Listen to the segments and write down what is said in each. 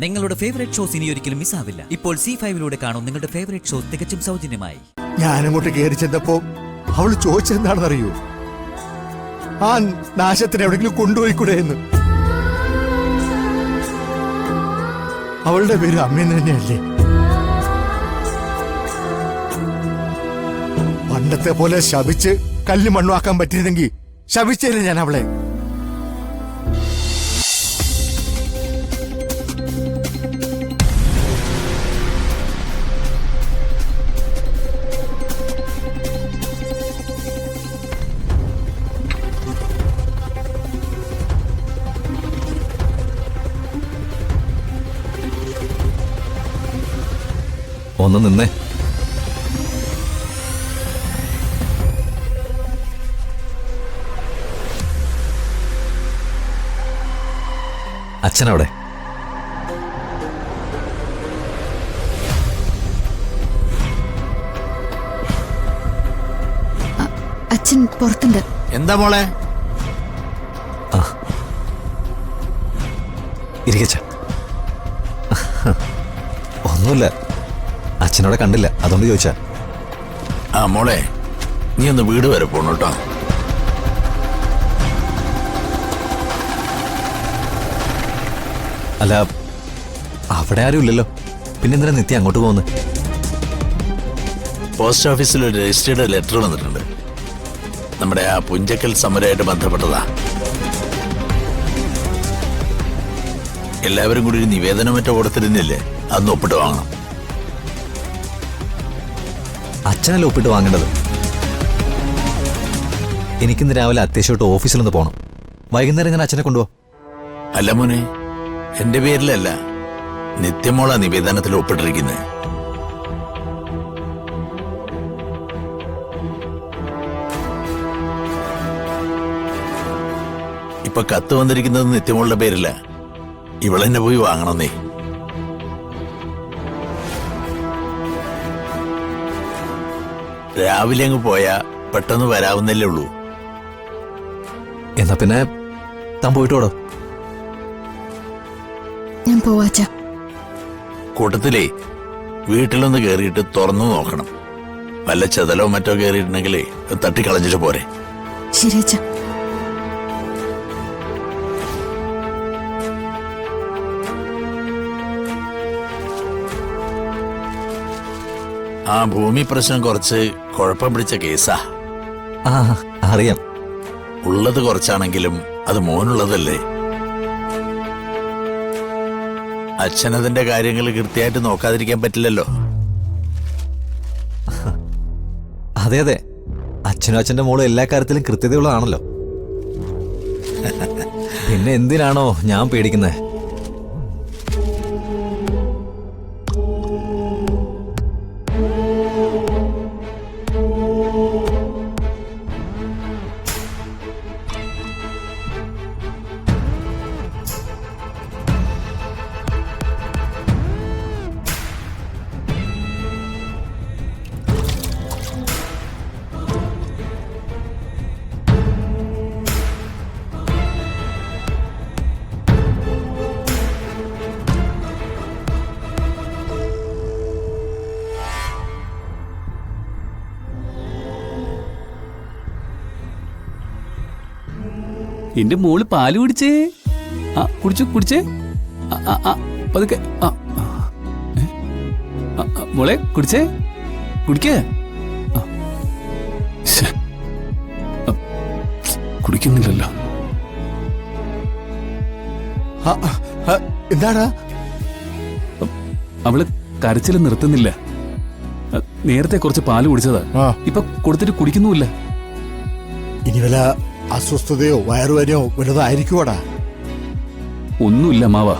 നിങ്ങളുടെ favourite shows ഇനി ഒരിക്കലും മിസ്സാവില്ല. ഇപ്പോൾ C5 കാണും നിങ്ങളുടെ ഫേവറേറ്റ് ഷോസ് തികച്ചും സൗജന്യമായി. ഞാനങ്ങോട്ട് കയറി ചെന്നപ്പോ അവള് ചോദിച്ചെന്താണെന്നറിയോ? ആ നാശത്തിന് എവിടെങ്കിലും കൊണ്ടുപോയിക്കൂടെ എന്ന്. അവളുടെ പേര് അമ്മയെന്ന് തന്നെയല്ലേ? പണ്ടത്തെ പോലെ ശപിച്ച് കല്ല് മണ്ണുവാക്കാൻ പറ്റിയിരുന്നെങ്കിൽ ശപിച്ചേനെ ഞാൻ അവളെ. ഒന്ന് നിന്നേ. അച്ഛനവിടെ? അച്ഛൻ പുറത്തുണ്ട്. എന്താ മോളെ? ഇരിക്കച്ച. ഒന്നുമില്ല, അച്ഛനോടെ കണ്ടില്ല, അതുകൊണ്ട് ചോദിച്ചാ. ആ മോളെ, നീ ഒന്ന് വീട് വരെ പോണു കേട്ടോ. അല്ല, അവിടെ ആരും ഇല്ലല്ലോ, പിന്നെന്തിനാ നിത്യം അങ്ങോട്ട് പോകുന്നത്? പോസ്റ്റ് ഓഫീസിൽ ഒരു രജിസ്റ്റേർഡ് ലെറ്റർ വന്നിട്ടുണ്ട്. നമ്മുടെ ആ പുഞ്ചക്കൽ സമരമായിട്ട് ബന്ധപ്പെട്ടതാ. എല്ലാവരും കൂടി ഒരു നിവേദനം മറ്റോ കൊടുത്തിരുന്നില്ലേ? അന്ന് ഒപ്പിട്ട് വാങ്ങണം. അച്ഛനല്ല ഒപ്പിട്ട് വാങ്ങേണ്ടത്. എനിക്കിന്ന് രാവിലെ അത്യാവശ്യമായിട്ട് ഓഫീസിലൊന്ന് പോകണം. വൈകുന്നേരം ഞാൻ അച്ഛനെ കൊണ്ടുപോകാം. അല്ല മോനെ, എന്റെ പേരിലല്ല, നിത്യമോളാ നിവേദനത്തിൽ ഒപ്പിട്ടിരിക്കുന്നത്. ഇപ്പൊ കത്ത് വന്നിരിക്കുന്നത് നിത്യമോളുടെ പേരില്ല. ഇവളെന്നെ പോയി വാങ്ങണമെന്നേ. രാവിലെ അങ്ങ് പോയാ പെട്ടെന്ന് വരാവുന്നല്ലേ ഉള്ളൂ. എന്നാ പിന്നെ താൻ പോയിട്ടോടോ. ഞാൻ പോവാച്ച. കൂട്ടത്തിലേ വീട്ടിലൊന്ന് കേറിയിട്ട് തുറന്നു നോക്കണം. വല്ല ചെതലോ മറ്റോ കേറിയിട്ടുണ്ടെങ്കിലേ തട്ടിക്കളഞ്ഞിട്ട് പോരെ. ശരി അച്ഛ. ആ ഭൂമി പ്രശ്നം കുറച്ച് കുഴപ്പം പിടിച്ച കേസാ. ആ അറിയാം. ഉള്ളത് കുറച്ചാണെങ്കിലും അത് മോനുള്ളതല്ലേ. അച്ഛനതിന്റെ കാര്യങ്ങൾ കൃത്യമായിട്ട് നോക്കാതിരിക്കാൻ പറ്റില്ലല്ലോ. അതെ അതെ, അച്ഛനും അച്ഛന്റെ മോളും എല്ലാ കാര്യത്തിലും കൃത്യതയുള്ളതാണല്ലോ. പിന്നെ എന്തിനാണോ ഞാൻ പേടിക്കുന്നത്? എന്റെ മോള് പാല് കുടിച്ചേ. ആ കുടിച്ചു കുടിച്ചേ. പതുക്കെ. മോളെ കുടിച്ചേ, കുടിക്കേ. കുടിക്കുന്നില്ലല്ലോ. എന്താടാ? അവള് കരച്ചില് നിർത്തുന്നില്ല. നേരത്തെ കുറച്ച് പാല് കുടിച്ചതാ, ഇപ്പൊ കൊടുത്തിട്ട് കുടിക്കുന്നുമില്ല. ഇനി വല്ല അസ്വസ്ഥതയോ വയറുവേനയോ വലുതായിരിക്കുവാടാ? ഒന്നുമില്ല മാവ.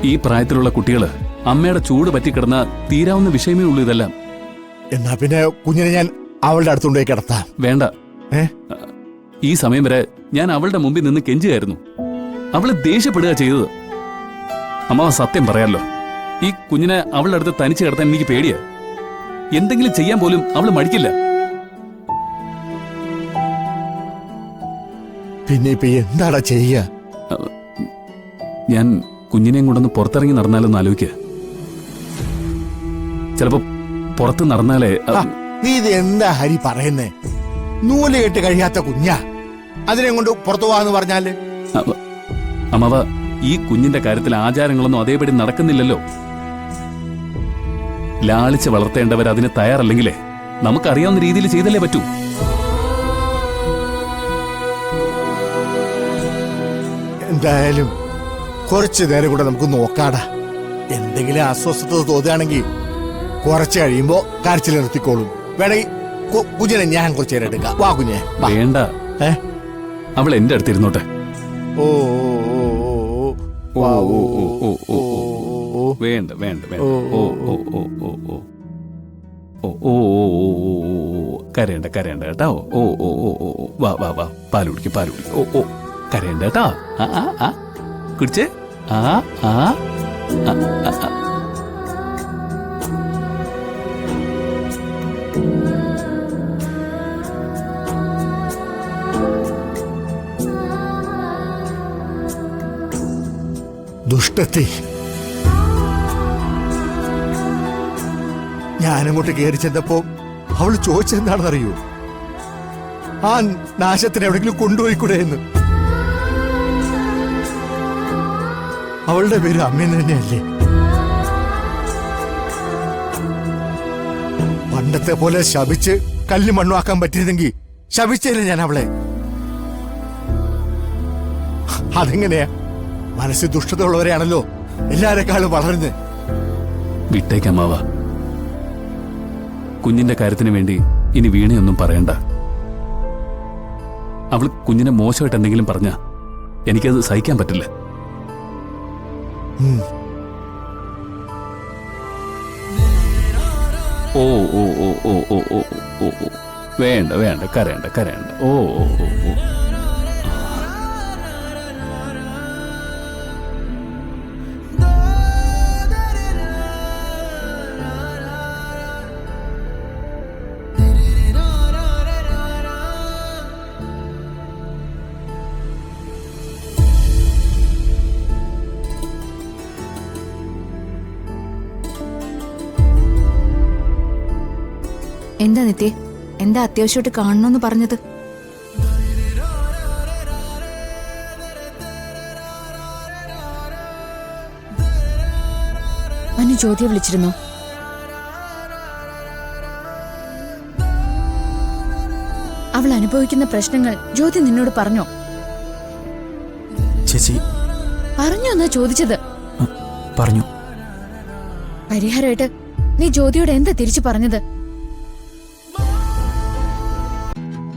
ഈ പ്രായത്തിലുള്ള കുട്ടികള് അമ്മയുടെ ചൂട് പറ്റിക്കിടന്ന തീരാവുന്ന വിഷയമേ ഉള്ളൂ ഇതെല്ലാം. എന്നാ പിന്നെ കുഞ്ഞിനെ ഞാൻ അവളുടെ അടുത്തുകൊണ്ടുപോയി കിടത്താം. വേണ്ട. ഈ സമയം വരെ ഞാൻ അവളുടെ മുമ്പിൽ നിന്ന് കെഞ്ചുകയായിരുന്നു. അവള് ദേഷ്യപ്പെടുക ചെയ്തത്. അമ്മാവ സത്യം പറയാലോ, ഈ കുഞ്ഞിനെ അവളുടെ അടുത്ത് തനിച്ച് കിടത്താൻ എനിക്ക് പേടിയാ. എന്തെങ്കിലും ചെയ്യാൻ പോലും അവള് മടിക്കില്ല. പിന്നെ ഇപ്പൊ എന്താടാ ചെയ്യ? ഞാൻ കുഞ്ഞിനെയും കൊണ്ടൊന്ന് പുറത്തിറങ്ങി നടന്നാലൊന്ന് ആലോചിക്കുക. ചിലപ്പോ പുറത്ത് നടന്നാലേ നീ ഇത് എന്താ ഹരി പറയുന്നേ? നൂല് കെട്ട് കഴിയാത്ത കുഞ്ഞാ, അതിനെ കൊണ്ട് പുറത്തു പോവാന്ന് പറഞ്ഞാല്? അമ്മാവ, ഈ കുഞ്ഞിന്റെ കാര്യത്തിൽ ആചാരങ്ങളൊന്നും അതേപടി നടക്കുന്നില്ലല്ലോ. ലാളിച്ച് വളർത്തേണ്ടവർ അതിന് തയ്യാറല്ലെങ്കിലേ നമുക്കറിയാവുന്ന രീതിയിൽ ചെയ്തല്ലേ പറ്റൂ. എന്തായാലും കുറച്ചു നേരം കൂടെ നമുക്ക് നോക്കാടാ. എന്തെങ്കിലും അസ്വസ്ഥത തോന്നുകയാണെങ്കിൽ കുറച്ച് കഴിയുമ്പോ കരച്ചിൽ നിർത്തിക്കോളും. വേണമെങ്കിൽ കുഞ്ഞിനെ ഞാൻ കുറച്ചു നേരം എടുക്കാം. വാ കുഞ്ഞെ. വേണ്ട, അവൾ എന്റെ അടുത്ത് ഇരുന്നോട്ടെ. ഓ വേണ്ട വേണ്ട വേണ്ട. ഓ ഓ ഓ ഓ ഓ ഓ ഓ ഓ കരയണ്ട കരയണ്ട കേട്ടോ. ഓ ഓ ഓ ഓ വാ വാ വാ, പാല് കുടിക്കും പാല് കുടിക്കും. ഓ ഓ കരയണ്ട കേട്ടോ. ആ ആ ആ കുടിച്ചേ. ആ ആ ആ. ദുഷ്ടത്തി, ഞാനങ്ങോട്ട് കയറി ചെന്നപ്പോ അവള് ചോദിച്ചെന്താണെന്നറിയോ? ആ നാശത്തിന് എവിടെങ്കിലും കൊണ്ടുപോയിക്കൂടെ എന്ന്. അവളുടെ പേര് അമ്മേന്ന് തന്നെയല്ലേ? പണ്ടത്തെ പോലെ ശപിച്ച് കല്ല് മണ്ണുമാക്കാൻ പറ്റിയിരുന്നെങ്കിൽ ശപിച്ചേനെ ഞാൻ അവളെ. അതെങ്ങനെയാ? മനസ്സിൽ ദുഷ്ടത ഉള്ളവരെയാണല്ലോ എല്ലാരെക്കാളും വളർന്ന്. വിട്ടേക്കമ്മാവ, കുഞ്ഞിന്റെ കാര്യത്തിന് വേണ്ടി ഇനി വീണയൊന്നും പറയണ്ട. അവൾ കുഞ്ഞിനെ മോശമായിട്ട് എന്തെങ്കിലും പറഞ്ഞ എനിക്കത് സഹിക്കാൻ പറ്റില്ല. ഓ ഓ ഓ ഓ ഓ ഓ ഓ ഓ വേണ്ട വേണ്ട, കരയണ്ട കരയണ്ട. ഓ ഓ ഓ ഓ. എന്താ നിത്യ, എന്താ അത്യാവശ്യമായിട്ട് കാണണമെന്ന് പറഞ്ഞത്? അനു ജ്യോതിയെ വിളിച്ചിരുന്നോ? അവൾ അനുഭവിക്കുന്ന പ്രശ്നങ്ങൾ ജ്യോതി നിന്നോട് പറഞ്ഞോ? ചേച്ചി പറഞ്ഞോ എന്നാ ചോദിച്ചത്. പറഞ്ഞു. പരിഹാരമായിട്ട് നീ ജ്യോതിയോട് എന്താ തിരിച്ചു പറഞ്ഞത്?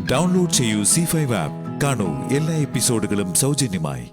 ഡൗൺലോഡ് ചെയ്യൂ C5 ആപ്പ്. കാണൂ എല്ലാ എപ്പിസോഡുകളും സൗജന്യമായി.